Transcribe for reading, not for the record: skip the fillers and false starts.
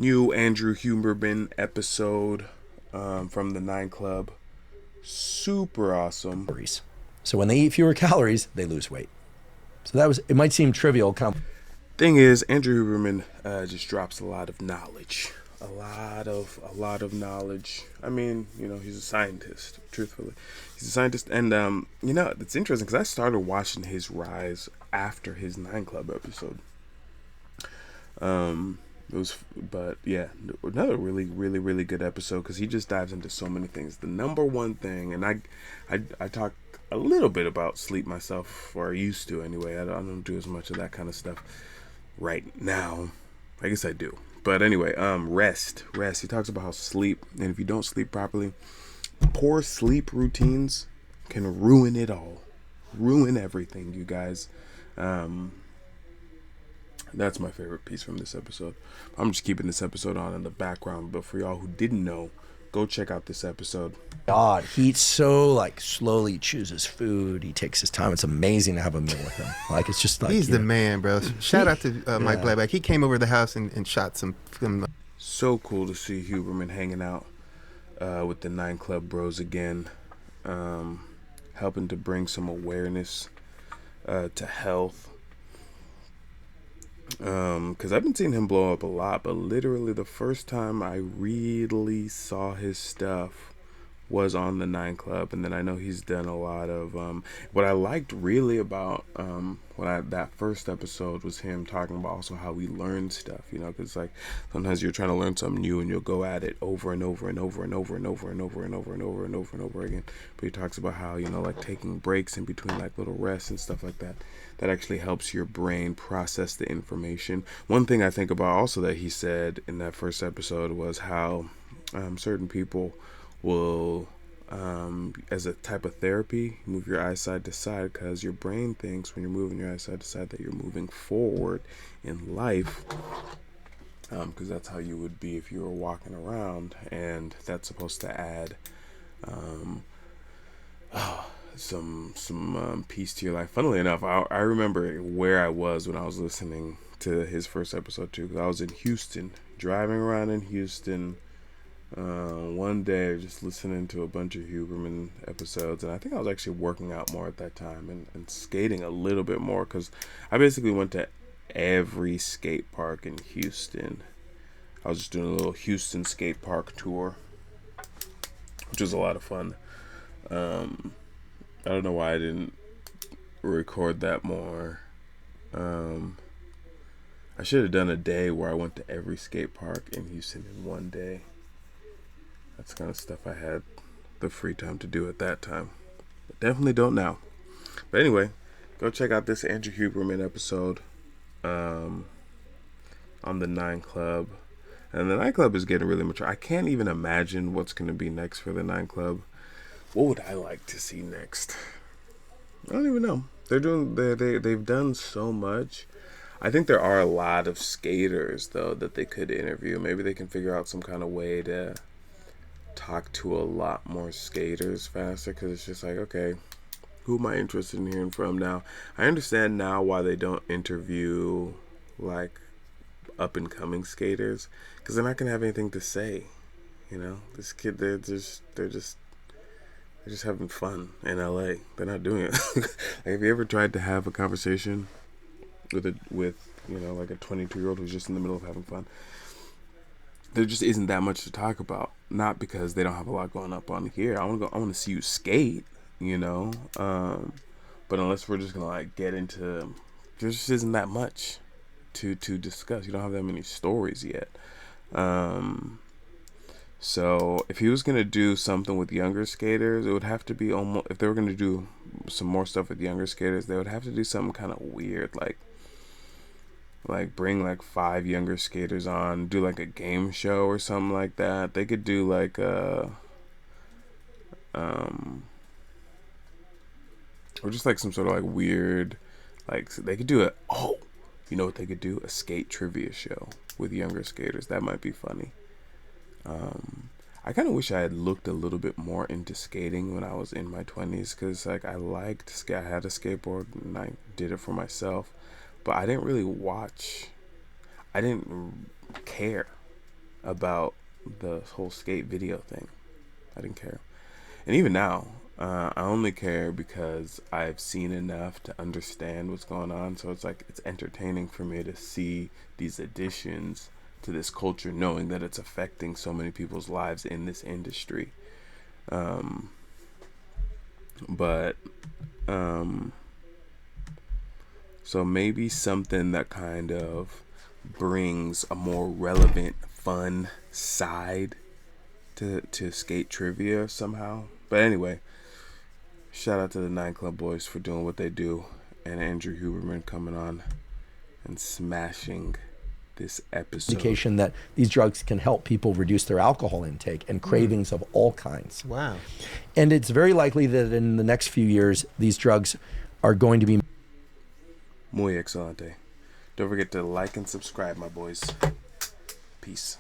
new Andrew Huberman episode from the Nine Club. Super awesome. Calories. So when they eat fewer calories, they lose weight. So that was, it might seem trivial. Thing is, Andrew Huberman just drops a lot of knowledge. A lot of knowledge. I mean, he's a scientist, truthfully. He's a scientist, and it's interesting because I started watching his rise after his Nine Club episode. But yeah, another really, really, really good episode because he just dives into so many things. The number one thing, and I talk a little bit about sleep myself, or I used to anyway. I don't do as much of that kind of stuff right now. I guess I do. But anyway, rest. He talks about how sleep, and if you don't sleep properly, poor sleep routines can ruin it all. Ruin everything, you guys. That's my favorite piece from this episode. I'm just keeping this episode on in the background, but for y'all who didn't know, go check out this episode. God, he eats so slowly chooses food. He takes his time. It's amazing to have a meal with him. It's just he's the man, bro. Shout out to Mike Blackback. He came over the house and shot some. So cool to see Huberman hanging out with the Nine Club bros again, helping to bring some awareness to health. Because I've been seeing him blow up a lot, but literally the first time I really saw his stuff was on the Nine Club, and then I know he's done a lot of what I liked really about that first episode was him talking about also how we learn stuff, because sometimes you're trying to learn something new and you'll go at it over and over and over and over and over and over and over and over and over and over again. But he talks about how taking breaks in between little rests and stuff like that actually helps your brain process the information. One thing I think about also that he said in that first episode was how certain people will, as a type of therapy, move your eyes side to side because your brain thinks when you're moving your eyes side to side that you're moving forward in life, because that's how you would be if you were walking around, and that's supposed to add some peace to your life. Funnily enough, I remember where I was when I was listening to his first episode too, because I was in Houston, driving around in Houston one day, just listening to a bunch of Huberman episodes, and I think I was actually working out more at that time and skating a little bit more, because I basically went to every skate park in Houston. I was just doing a little Houston skate park tour, which was a lot of fun. I don't know why I didn't record that more. I should have done a day where I went to every skate park in Houston in one day. That's the kind of stuff I had the free time to do at that time. But definitely don't now. But anyway, go check out this Andrew Huberman episode on the Nine Club. And the Nine Club is getting really mature. I can't even imagine what's going to be next for the Nine Club. What would I like to see next? I don't even know. They've done so much. I think there are a lot of skaters though that they could interview. Maybe they can figure out some kind of way to talk to a lot more skaters faster, because it's just okay, who am I interested in hearing from now? I understand now why they don't interview up and coming skaters, because they're not gonna have anything to say. This kid, they're just having fun in LA. They're not doing it. Have you ever tried to have a conversation with a 22-year-old who's just in the middle of having fun? There just isn't that much to talk about. Not because they don't have a lot going up on here. I want to see you skate, But unless we're just gonna get into, there just isn't that much to discuss. You don't have that many stories yet. So if he was gonna do something with younger skaters, it would have to be almost. If they were gonna do some more stuff with younger skaters, they would have to do something kind of weird, like bring 5 younger skaters on, do a game show or something like that. They could do or just some sort of weird, they could do you know what they could do? A skate trivia show with younger skaters. That might be funny. I kind of wish I had looked a little bit more into skating when I was in my 20s, because I liked I had a skateboard and I did it for myself, but I didn't really watch. I didn't care about the whole skate video thing. I didn't care. And even now, I only care because I've seen enough to understand what's going on. So it's like, it's entertaining for me to see these additions to this culture, knowing that it's affecting so many people's lives in this industry. But so maybe something that kind of brings a more relevant, fun side to skate trivia somehow. But anyway, shout out to the 9 Club Boys for doing what they do, and Andrew Huberman coming on and smashing this episode. Indication that these drugs can help people reduce their alcohol intake and cravings of all kinds. Wow. And it's very likely that in the next few years, these drugs are going to be Muy excelente. Don't forget to like and subscribe, my boys. Peace.